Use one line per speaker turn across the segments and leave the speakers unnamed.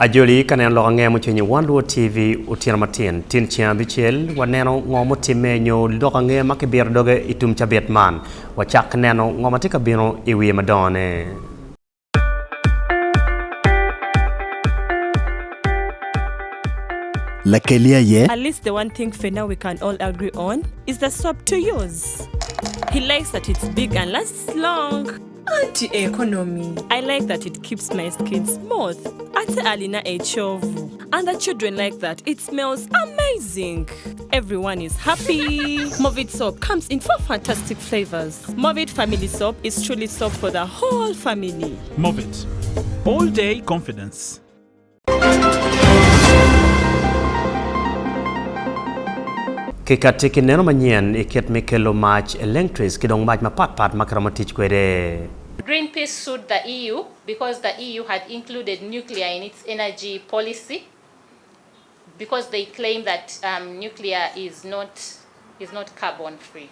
Ajoli kanen lo ngemu chenye Wan Luo Tv utira matin tin chia bichel waneno ngomo timenyo lo ngemu makibir doge itum chabet man wachak neno ngoma tika bino iwi madone.
At
least the one thing for now we can all agree on is the soap to use. He likes that it's big and lasts long.
Anti-economy.
I like that it keeps my skin smooth. Alina Echovu. And the children like that. It smells amazing. Everyone is happy. Movit soap comes in 4 fantastic flavors. Movit family soap is truly soap for the whole family.
Movit. All day confidence.
Kikatiki neno manyen iket mikelo match electrics kidong match mapat makaramatich kwede.
Greenpeace sued the EU because the EU had included nuclear in its energy policy because they claim that nuclear is not carbon free.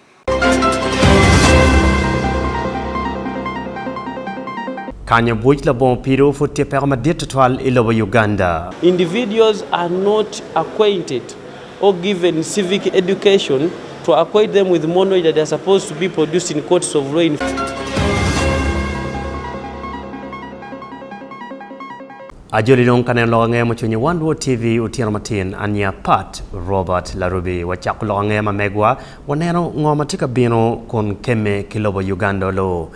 Kanya buj la bon piro futi permadit total ilobo Uganda.
Individuals are not acquainted or given civic education to acquaint them with more knowledge that they are supposed to be produced in courts of law.
Ajoli long kanen lo ngemu chenye Wan Luo TV utira matin anya Pat Robert LARUBI wachak lo ngema megwa waneno ngoma tika bino kon keme kilobo Uganda lo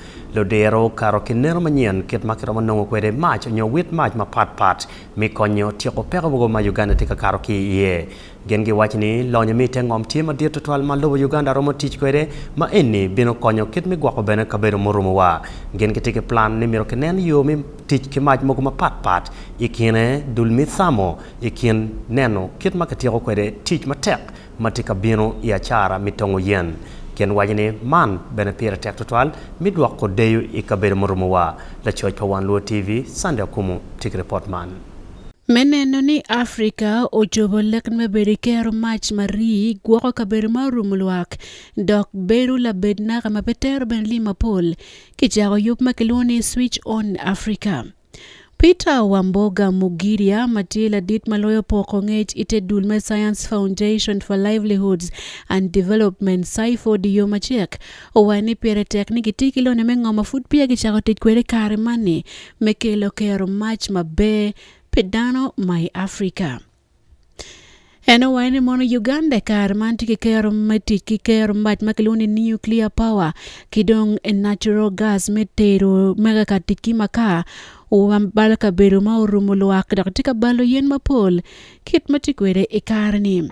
dero karo kinero manyen ket makira manongo kwede match nyo wit match mapat mi konyo tioko pero bugo ma Uganda tika karo ki ye gengi wachni lo nyami tengom tima dir total ma lobo Uganda romo tich kwede ma enni bino konyo ket mi gwako bene kabero morumo wa gengi tike plan ni miro kenen yo mi tich ki match mogo mapat ikine dulmi samo ikin neno kit makatiro kwede tich matek matika bino ya chara mitongo yen ken wajini man benepira tek total midwa ko deyu ikabere morumuwa la church pa Wan Luo TV Sunday kumu tik report man
meneno ni Afrika ojobo lekan meberi kero match mari gwoko kabere marumulwak dok beru la bedna kama beter ben Liverpool kijago yup makeloni switch on Africa. Peter Wamboga Mugiria Matila dit maloyo pokongech ite Dulme Science Foundation for Livelihoods and Development Saifo Diyo Machek owani pere tekniki tikilo ne mengoma food pia gichako titkwere kare mani mekelo kero match mabe pedano my Africa. Eno wani mono Uganda karman tiki kero matiki kero match makeloni nuclear power kidong natural gas metero mega katiki maka uwambala kabero maurumuluwak katika balo yen mapol kit matikwere ikarni.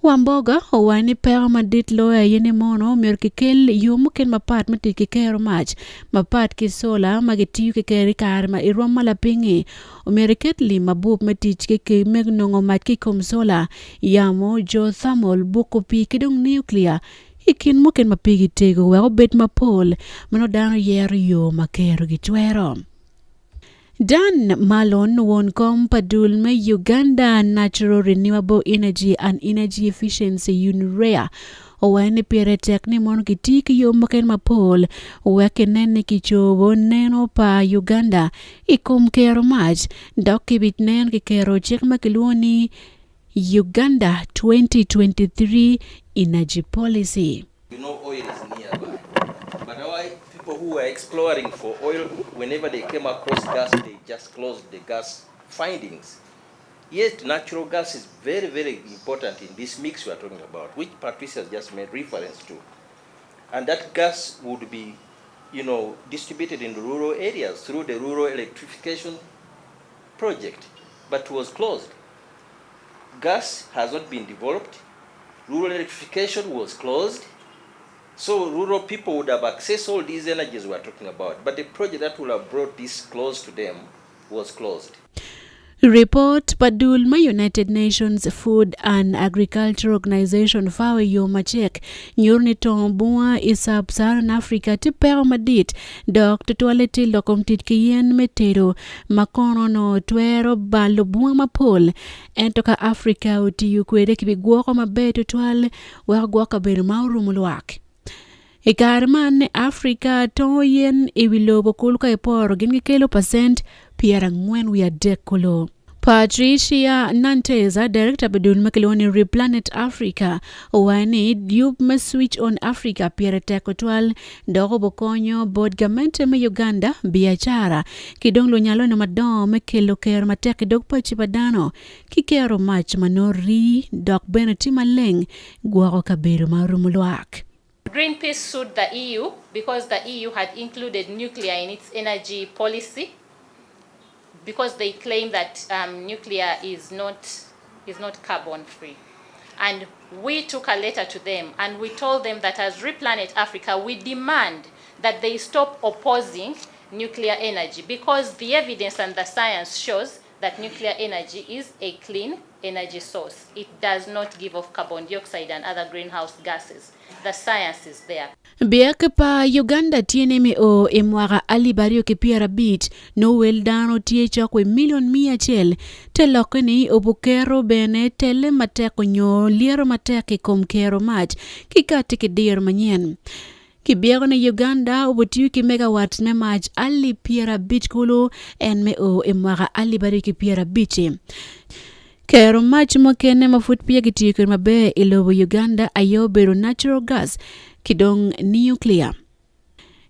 Wamboga owani pero madit loya yene mono merkikel yumuken mapat matiki kero match mapat kisola magitiyu kekeri karma iroma la pingi umeriket li mabub matich keke megnongo matki komsola yamo geothermal bukopi kidong nuclear ikin muken mapigi tego wego bet mapol mano dano yero yo makero gitwero. Dan Malon won kompadul me Uganda Natural Renewable Energy and Energy Efficiency UNREA owani pere tekni mon kitiki yo maken mapol weke nene kichobo neno pa Uganda ikom kero match doki bitnen ki kero chek makeloni Uganda 2023 Energy Policy.
You know oil is nearby, but why people who were exploring for oil, whenever they came across gas, they just closed the gas findings. Yet natural gas is very, very important in this mix we are talking about, which Patricia has just made reference to. And that gas would be, distributed in the rural areas through the rural electrification project, but was closed. Gas has not been developed. Rural electrification was closed. So rural people would have accessed all these energies we are talking about. But the project that would have brought this close to them was closed.
Report Padulma United Nations Food and Agriculture Organization FAO Yomachek Nyurni Tombua isab Saharan Africa tipero madit dok tutualeti lokomtit kiyen metero makono no tuero balobua mapol entoka Africa uti kwede kibigwoko mabe tutuale wagwaka beri maurumulwak. Ikarman Africa toyen iwilobo kulka eporo gin kelo percent piara ngwen wi adek kulo Patricia Nanteza, Director Bedul Makeloni Replanet Africa, OCWINY Dube ma Switch on Africa Pierre Tekotwal, Dogo Bokonyo, Bod Gamente me Uganda, Biachara, Kidong Lunyalo na Madom, Kelo Ker Mateki Dog Pachipadano, Kikero Mach Manori, Dok Benetima Leng, Guaro Kabiru Marumuluak.
Greenpeace sued the EU because the EU had included nuclear in its energy policy, because they claim that nuclear is not carbon free. And we took a letter to them and we told them that as Replanet Africa, we demand that they stop opposing nuclear energy, because the evidence and the science shows that nuclear energy is a clean energy source. It does not give off carbon dioxide and other greenhouse gases. The science is there.
Biaka pa Uganda tiene me o emwaga ali bario ke piera bit no wel dano tie chokwe milion 100 te lokeni obukero bene tele mateko nyo liero mateke kom kero mach kikati ke dir manyen. Kibiego na Uganda obotiu ki megawatt ne mach ali piera bit kulo en me o emwaga ali bario ke piera bit. Kero mach mokene mafut pia kitiko mabe ilobo Uganda ayobero natural gas kidong nuclear.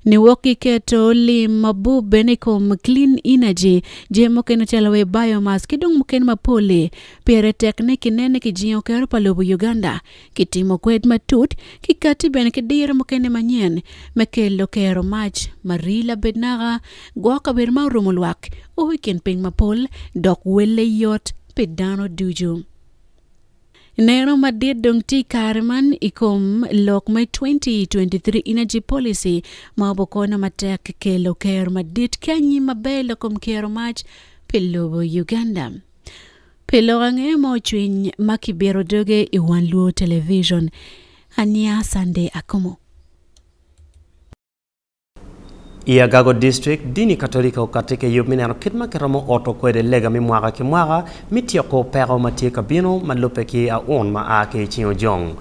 Ni woki keto li mabu benekom clean energy je mokene chalawe biomass kidong mokene mapole pere tekniki nene kijiyo kero palobo Uganda kitimo kwed matut kikati bene kedire mokene manyen mekelo kero mach marila bednaga gwaka berma rumulwak o weekend ping mapol dok wele yot pedano duju. Nero madid dong ti Kariman ikom lok my 2023 energy policy mabokona matek kelo ker madid kanyi mabelo kom kero mach pilobo Uganda. Pilorange mo chwiny makibero doge I Wan Luo Television. Ania Sunday Akomo.
Gago District dini Katolika ukatike yubminero kitma keramo oto kwede lega mimwaga kimwaga mitio ko pero matika bino malupe ki a on ma ake chinyo jong.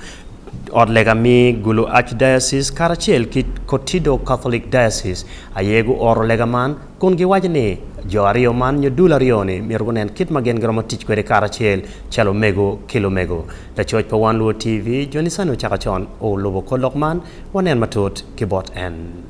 Od lega mi gulu Archdiocese Karachel ki Kotido Catholic Diocese ayegu oro lega man kungi wajene joario man nyodula rione mirgunen kitma gen gramo tich kwede Karachel chalo mego kilo mego. Da church pa Wan Luo TV Jonisano chakachon o lobo kolokman wanen matot kibot en.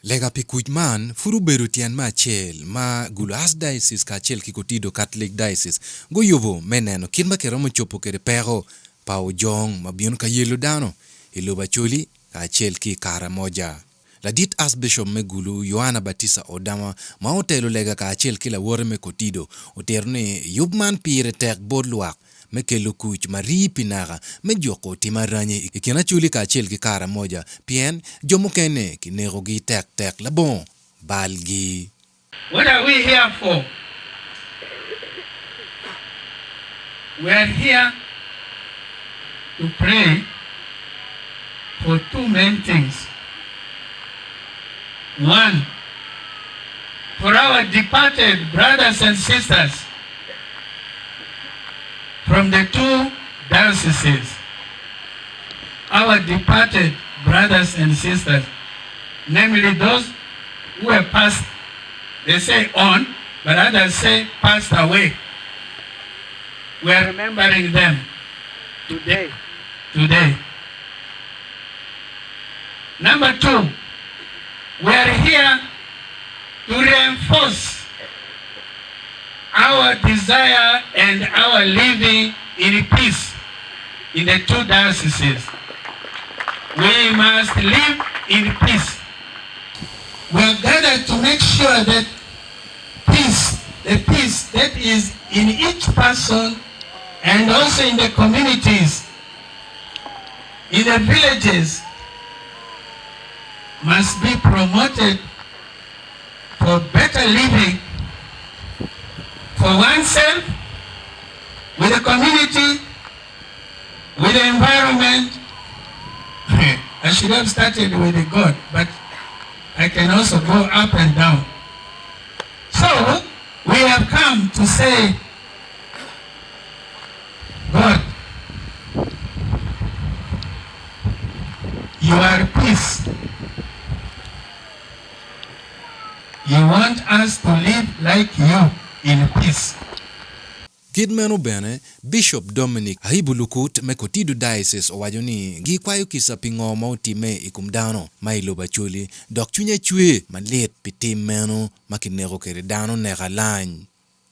Lega pikuitman furu berutian ma chel ma gulu Archdiocese ka chel ki Kotido Catholic Diocese go yobo meneno kinba keromo chopo kere pero pao jong mabion ka yelo dano iloba choli ka chel ki kara moja. La dit Archbishop Megulu Yohana Batisa Odama ma otelo lega ka chel ki la worme Kotido oterne yubman pire tek bodluak mekelo kuch mari pinaga mejoko timaranye ikena chuli ka chel ki kara moja pien jomukene ki nerogi tek labon balgi.
What are we here for? We are here to pray for two main things. One, for our departed brothers and sisters from the two dioceses, our departed brothers and sisters, namely those who have passed, they say on, but others say passed away. We are remembering them today. Number two, we are here to reinforce our desire and our living in peace in the two dioceses. We must live in peace. We are gathered to make sure that the peace that is in each person and also in the communities, in the villages, must be promoted for better living for oneself, with the community, with the environment. I should have started with the God, but I can also go up and down. So, we have come to say, God, you are peace. He wants us to live like you in peace.
Kidmeno bene, Bishop Dominic Ahibulukut Mekotidu Diocese owajoni gi kwayo kisa pingo mautime ikumdano mailo bachuli dok chunye chwe malet pitim meno makinero kere dano negalany.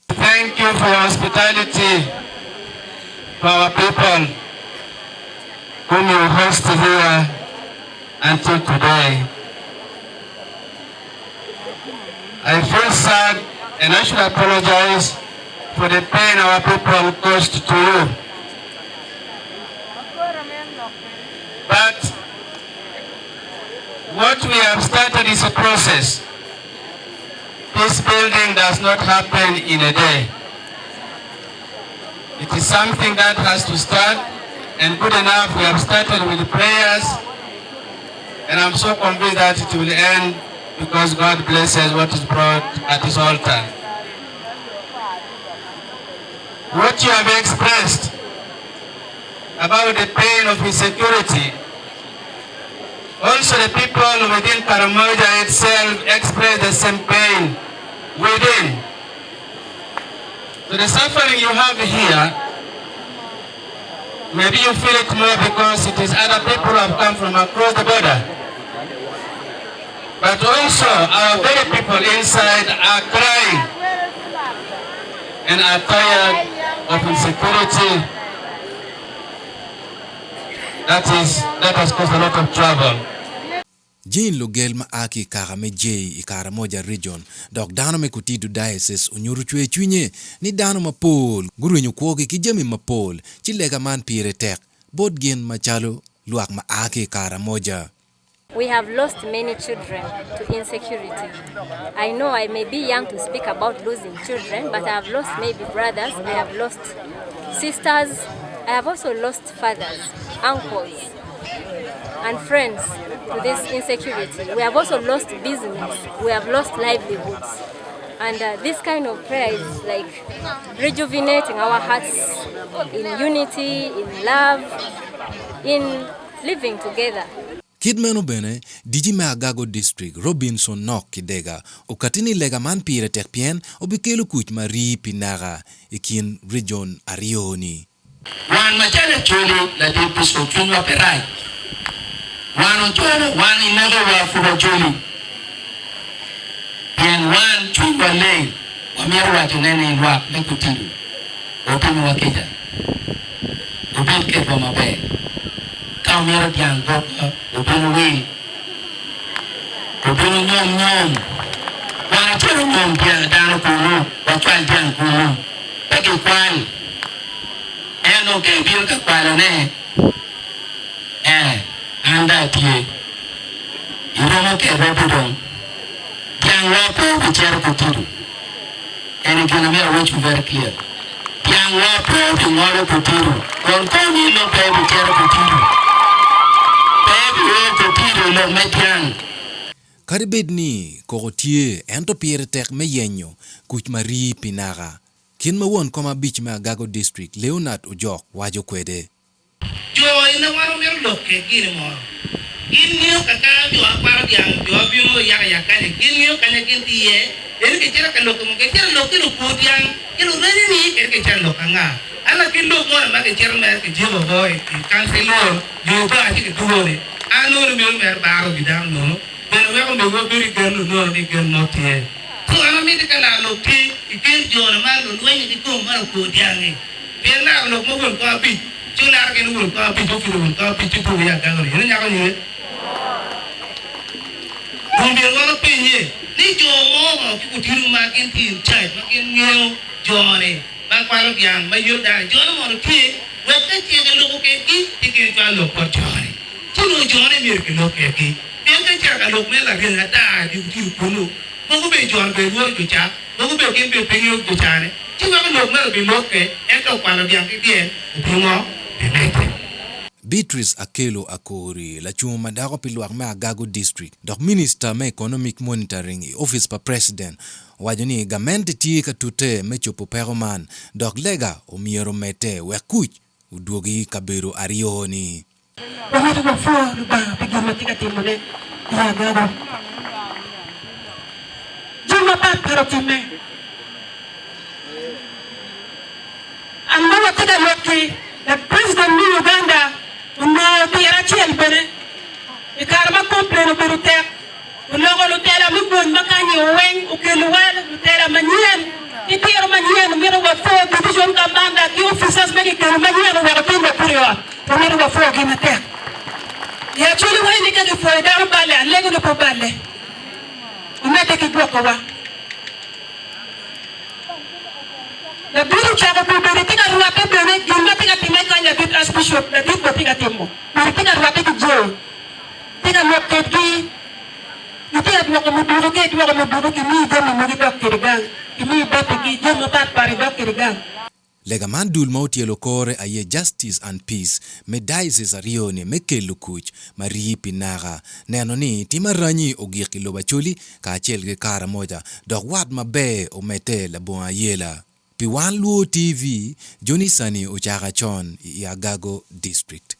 Thank you for your hospitality for our people whom you host here until today. I feel sad and I should apologize for the pain our people caused to you. But what we have started is a process. Peace building does not happen in a day. It is something that has to start, and good enough we have started with prayers, and I'm so convinced that it will end because God blesses what is brought at His altar. What you have expressed about the pain of insecurity, also the people within Karamoja itself express the same pain within. So the suffering you have here, maybe you feel it more because it is other people who have come from across the border. But also our very people inside are crying and are tired of insecurity. That has caused a lot of trouble.
Jane Lugel Maaki Karame J Ikaramoja region, Dok Dano Mekutidu Diocese Unyuru Chwe Chwinye, Ni Dano Mapol, Guru Nyukwogi Kijami Mapol, Chilega Man Pire Tek, Bodgin Machalo, Luak Maaki Karamoja.
We have lost many children to insecurity. I know I may be young to speak about losing children, but I have lost maybe brothers, I have lost sisters, I have also lost fathers, uncles, and friends to this insecurity. We have also lost business, we have lost livelihoods. And this kind of prayer is like rejuvenating our hearts in unity, in love, in living together.
Kidmeno bene, Diji Magago District, Robinson Nok Kidega, Okatini Legaman Pire Tekpien, Obikelu Kuch Marie Pinaga, Ikin region Arioni.
Wan machana choli la depo so chunwa perai. Wan ojolo, wan inaga wa fuwa choli. Yen wan chunwa lei, wamiru wa tunene inwa mekutiru. Opinu wa keja. Opinu kepa mabe. Kau miru diang gopa, opinu wei. Opinu nyom. Wan cholo nyom diang dano kulu, wachwal diang kulu. Pagi kwali. Eno ke bil ka kwala ne anda tie iromo ke robudon yang wapo bicara kutiru ene gina mera which very clear yang wapo bingolo kutiru kon koni lo pe bicara kutiru pe kutiru lo metian
Karibedni kogotie ento Pire Tek Meyenyo Kuch Marie Pinaga Kin Mawon Koma Beach Magago District, Leonard Ujok, Wajo Kwede.
Jo ina waro mero loke gini mo. Ginyo kaka jo aparo diang jo bino yaka kane. Ginyo kane kinti ye. Eri kechera kan loke mo kechera loke lo podiang. Kero rani ni eri kechera loka nga. Ala kin loke mo na kechera mer kechera boy. Kanselor jo ba aji ke duore. Ano no mero mer baro bidang no. Pero mero mero biri gano no ni gano tie. So ano mi dikala loke ikin jo na malo luenye dikom malo podiang. Pero na lo mo kon ko abi. Chuna ke no ko abi jo firu ko abi chitu ya gano ni nya ko ni. Rumbi ngoro pinye ni jo mo ki kutiru ma kin tin chai ma kin ngeo jo ne ba kwaro yang ma yo da jo no mo ki wa ka che ke lo ko ke ki tikin ka lo ko jo ne chino jo ne mi ke lo ke ki bien ka cha ka lo me la rin da di kutiru ko no ko be jo an be lo jo cha ko be kin be pe yo jo cha ne chi wa lo me be lo ke e to kwaro yang ki bien bi ngo
Beatrice Akelo Akori, la chuma dago piluak me Agago District, dok Minister me Economic Monitoring, Office pa President, wajoni gamente tie katute me chopo peroman, dok lega o miero mete wekuch, uduogi kabero arioni.
Wakati wa fua luba pigamatika timone ya Agago. Jo pa parotime. And now I take a look the president of Uganda no be Rachel Bene. The Karma complain of Berutek. Ulogo Lutera Mukun Makani Weng Ukeluel Lutera Manian. Itiro Manian Miro wa 4 division Kabanda the officers make it Manian over the period. The Miro wa 4 Gimatek. You actually want to get it for a down ballet and Lego the Pobale. I'm not taking block over. The beauty chapel, the thing I wrap up, you're not taking a make on your bit as bishop, the bit of Pigatimo. I think I wrap it to Joe. Think I look at me. You think I'm not going to get what I'm going to give me, then I'm going to get to the gang. Give me back to give them a part by the gang.
Legaman dul mauti elokore aye justice and peace me dices arione me kelukuch mari pinaga nenoni timaranyi ogiki lobachuli ka chelge kara moja dog wat mabe o mete la bon ayela pi Wan Luo TV Johnny Sani Ochaga Chon Yagago district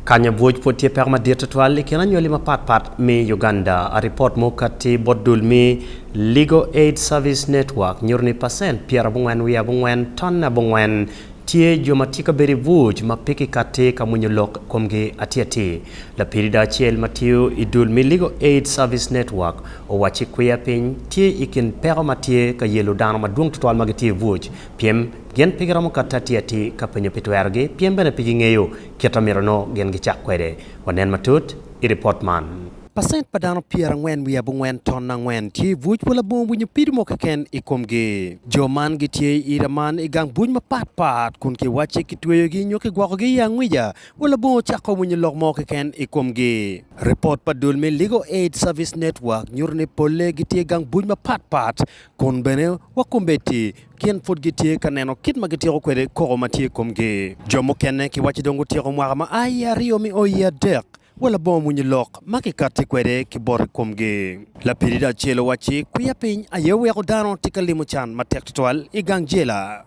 Kanya vuj potie perma dirtatwal kena nyoli mapat mi Uganda a report mo kati bodul mi Legal Aid Service Network nyurni percent piara bungwen wia bungwen tonna bungwen tie jomatika beri vuj mapiki kati kamunyolok komge atiati la pirida chiel matiu idul mi Legal Aid Service Network o wachi kuya pin tie ikin perma tie ka yelo dana madung tutwal magati vuj piem gen pigiramo katatiati kapenyo pitwerge piem bene pigingeyo ketamirano gen gichak kwede wanen matut I report man percent padano piara ngwen wia bungwen tonna ngwen ti vuj wala bon bunyo pidmo kaken ikomge joman gitie iraman igang buny mapat kun ki wache kitweyo gi nyoke gwako gi yangwija wala bon chako bunyo lokmo kaken ikomge report padul me Legal Aid Service Network nyurne pole gitie gang buny mapat kun bene wakumbeti kien fod gitie kaneno kit magitiro kwede koro matie komge jomo kenne ki wache dongo tiro mwagama aya rio mi oya dek wala bon munyilok makikati kwede kibor komge la pirida chelo wachi kuya piny ayewe ko dano tikalimo chan matektual igang jela.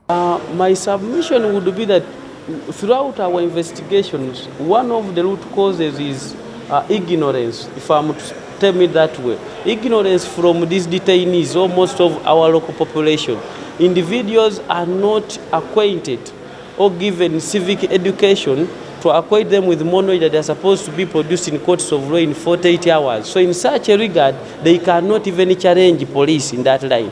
My submission would be that throughout our investigations, one of the root causes is ignorance, if I'm to tell it that way. Ignorance from these detainees, or most of our local population. Individuals are not acquainted or given civic education to acquaint them with more knowledge that they are supposed to be produced in courts of law in 48 hours. So in such a regard, they cannot even challenge police in that line.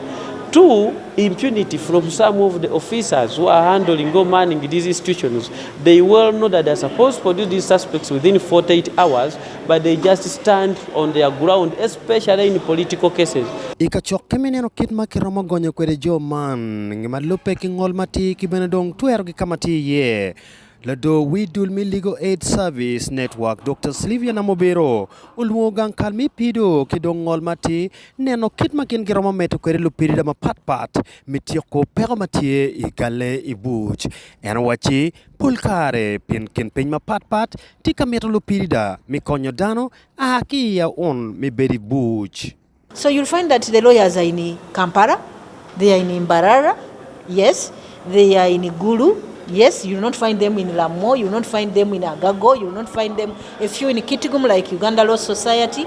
Two, impunity from some of the officers who are handling or manning these institutions. They well know that they are supposed to produce these suspects within 48 hours, but they just stand on their ground, especially in political cases.
Ikachok kemeneno kit makiromo gonyo kwede jo man ngimalupe kingol mati kibenedong tuero gikamati ye. Lado widul mi Legal Aid Service Network Dr. Sylvia Namobero ulwogang kalmi pido kidongol mati neno kit makin giroma meto kwere lupirida mapat mitioko pero matie igale ibuch eno wachi pulkare pin kin pin mapat tika meto lupirida mikonyo dano aki ya on mi beri buch.
So you'll find that the lawyers are in Kampala, they are in Mbarara, yes, they are in Gulu. Yes, you will not find them in Lamo, you will not find them in Agago, you will not find them a few in Kitgum like Uganda Law Society.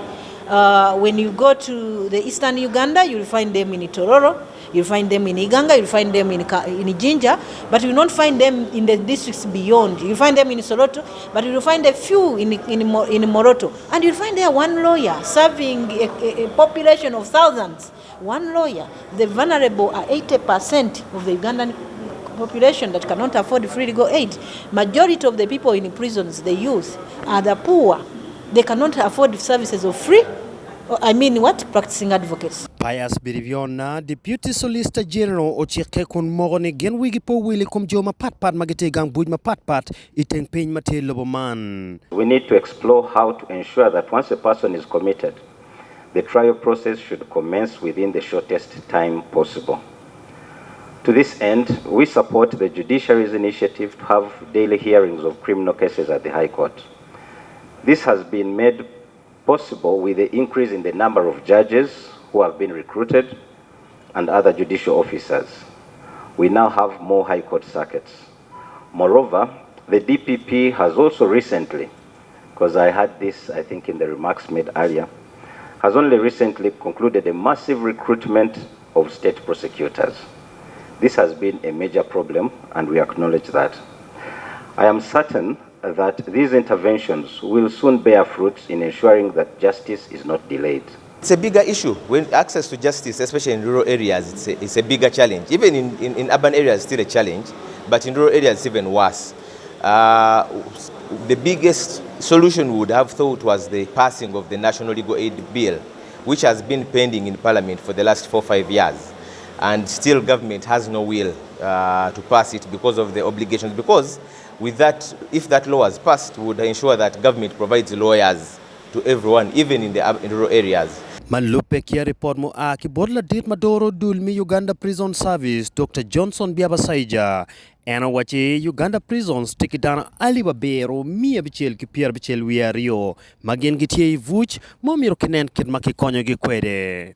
When you go to the eastern Uganda, you will find them in Tororo, you will find them in Iganga, you will find them in Jinja, but you will not find them in the districts beyond. You will find them in Soloto, but you will find a few in Moroto. And you will find there one lawyer serving a population of thousands. One lawyer. The vulnerable are 80% of the Ugandan population that cannot afford free legal aid. Majority of the people in prisons, the youth, are the poor. They cannot afford services of free, practicing advocates.
Pius Biriviona, Deputy Solicitor General Ochike kun mogone gen wigi po wili kum joma pat magete gang buj ma pat iteng peñ mate loboman.
We need to explore how to ensure that once a person is committed, the trial process should commence within the shortest time possible. To this end, we support the judiciary's initiative to have daily hearings of criminal cases at the High Court. This has been made possible with the increase in the number of judges who have been recruited and other judicial officers. We now have more High Court circuits. Moreover, the DPP has also recently, because I had this, I think, in the remarks made earlier, has only recently concluded a massive recruitment of state prosecutors. This has been a major problem, and we acknowledge that. I am certain that these interventions will soon bear fruits in ensuring that justice is not delayed.
It's a bigger issue. When access to justice, especially in rural areas, it's a bigger challenge. Even in urban areas, it's still a challenge, but in rural areas, it's even worse. The biggest solution we would have thought was the passing of the National Legal Aid Bill, which has been pending in Parliament for the last 4 or 5 years. And still government has no will to pass it because of the obligations. Because with that, if that law was passed, we would ensure that government provides lawyers to everyone, even in rural areas.
Malupe kia report mo ki bodla dit madoro dulmi Uganda Prison Service Dr. Johnson Biabasaija ana wache Uganda prisons tikidana aliba bero mia bichel ki pier bichel wiario magen gitie vuch momiro kenen kid maki konyo gi kwede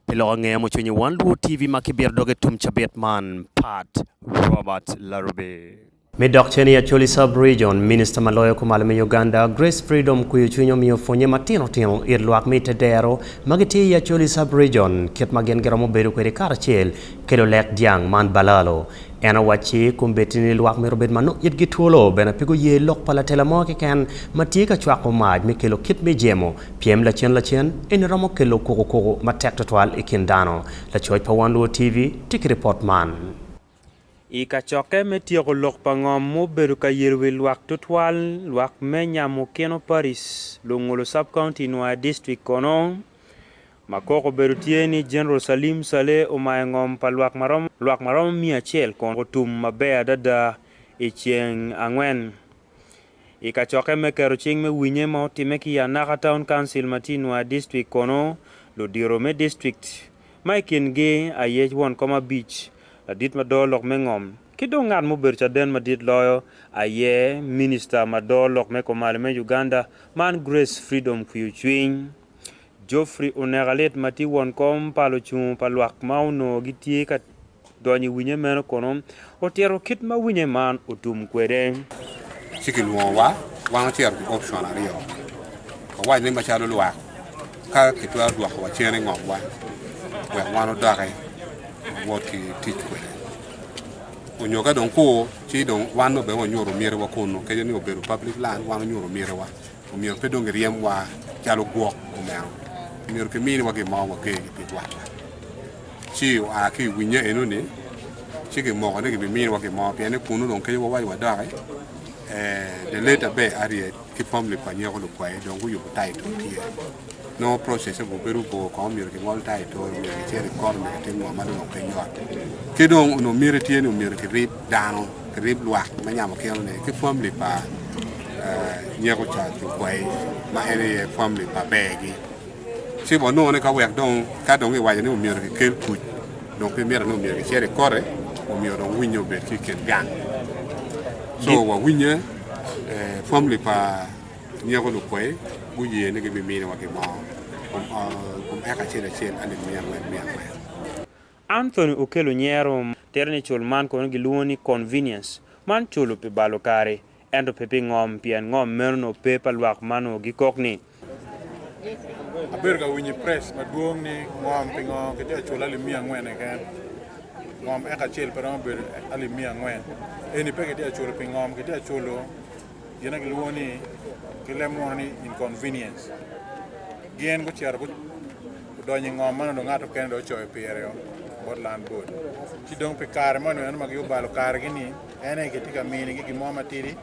pilonge mo chunyi Wan Luo TV makibir doge tum chabet man Pat Robert LARUBI. Medokcheni ya Choli Sub-Region, Minister Maloyo kumalame Uganda, Grace Freedom kuyuchunyo miyofonye matino irluak mitedero, magiti ya Choli Sub-Region, kit magen geramo beru kwere karachel, kelo lek diang man balalo. Ena wachi kumbetini luak mirobed manu yitgituolo, bena pigo ye lok pala telamo ken matika chwako maj me kelo kit me jemo, PM lachien, eniramo kelo koko matek totual ikindano. La choy pa Wan Luo TV, tiki report man.
Ika choke me tioko lok pangom mo beru ka yirwi luak tutwal luak menya mo keno Paris lungolo sub-county nwa district kono makoko beru tieni General Salim Saleh o maengom pa luak marom mia chel kon otum mabea dada ichieng angwen. Ika choke me kero ching me winye mo timeki ya Naka Town Council matinwa district kono lo diro me district maikin ge ayej won koma beach dit madolok mengom kidongan mo berchaden madit loyo aye minister madolok me komalme Uganda man Grace Freedom kuyuchwing Geoffrey Onegalet mati won kom palo chung palwak mauno gitie ka donyi winye meno konom otero kit ma winye man otum kwere
sikilwo wa wan tier option ariyo ko wa ni ma chalo lwa ka kitwa dwa wa chere ngom wa wano dare woti tikwe onyoga don ko chi don wano be wonyoro miere wa kono ke ni oberu public land wano nyoro miere wa o mier pedong riem wa chalo gwok o mero mier ke mini wa ke ma wa ke pitwa chi a ki winya eno ne chi ke mo ne ke mini wa ke ma pe ne kuno don ke wa dare the later be area ki family pa nyoro lo kwa don ku yu tai to tie no process go beru go ko mier ke ngol tai to mier ke chere kor me ke mo ma do ke nyot ke don no mier tie no mier ke rip dano ke rip lwa ma nyamo ke ne ke family pa nyero cha to kwa ma ene family pa begi si bo no ne ka wek don ka don e wa ne mier ke ku don ke mier no mier ke chere kore o mier don winyo be ki ken gang so wa winya family pa nyero lo kwa buye ne ke be mi ne wa ke ma
Anthony Okelo Nyero terni chul man kono giluoni convenience man chulu pe balokare endo pepe ngom pian ngom merno pepa luak mano gikokni
aberga winyi press maduong ni ngom pingo ke chula le mia ngwen ken ngom eka chel pero ber ali mia ngwen eni pe ke chula pingom ke chulo yena giluoni ke lemoni inconvenience gien go chiar go donyi ngom mano do ngato ken do choy piereo Portland board ti dong pe kar mano en mag yo balo kar gini ene ke tika mini gi mo matiri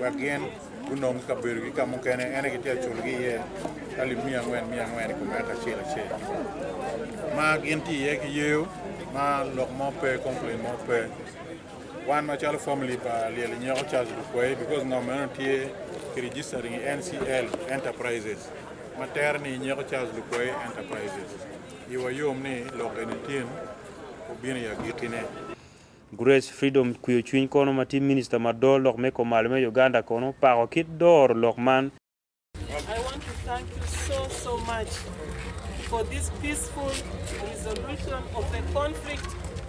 wa gien unong ka beru gi kam ken ene ke tia chul gi ye ali mia ngwen ko mata chela chela ma gien ti ye ki yo ma lok mo pe complain mo pe one ma chal family pa le nyoro charge du koy because ngom mano ti registering NCL enterprises Materni nyero Charles Lukoy Enterprises. Iwa yom ni logenitien obini ya gitine.
Grace Freedom kuyuchwin kono mati minister madol lok meko malme Uganda kono paro kit dor lokman.
I want to thank you so much for this peaceful resolution of a conflict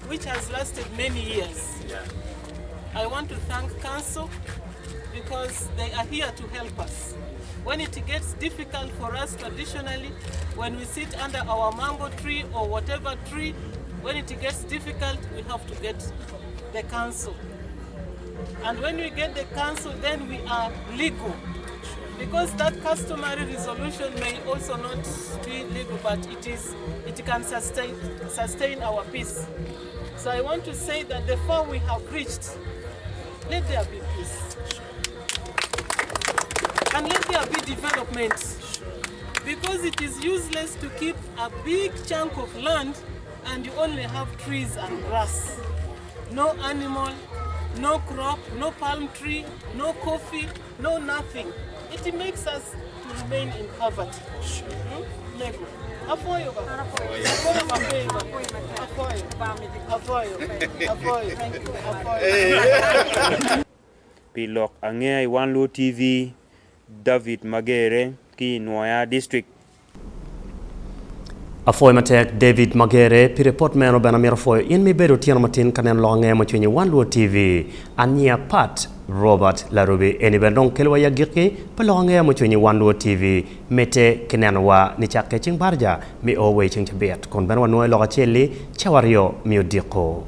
which has lasted many years. I want to thank Council because they are here to help us. When it gets difficult for us traditionally, when we sit under our mango tree or whatever tree, when it gets difficult, we have to get the council. And when we get the council, then we are legal. Because that customary resolution may also not be legal, but it can sustain our peace. So I want to say that the far we have reached, let there be peace. And let there be development. Because it is useless to keep a big chunk of land and you only have trees and grass. No animal, no crop, no palm tree, no coffee, no nothing. It makes us to remain in poverty. Nego. Apoyo ba? Apoyo mapema. Apoyo.
Pilok ANGEYA Wan Luo TV, David Magere, ki Noya District.
Afoy matek David Magere pi report meno bana mira foy in mi bedo tiano matin kanen lo ANGEYA mo chwenye Wan Luo TV ania Pat Robert LARUBI eni bendong kelwa ya giki pa lo ANGEYA mo chwenye Wan Luo TV mete kenen wa ni chake ching barja mi owe ching chabiat kon ben wa noy lo cheli chawario mi odiko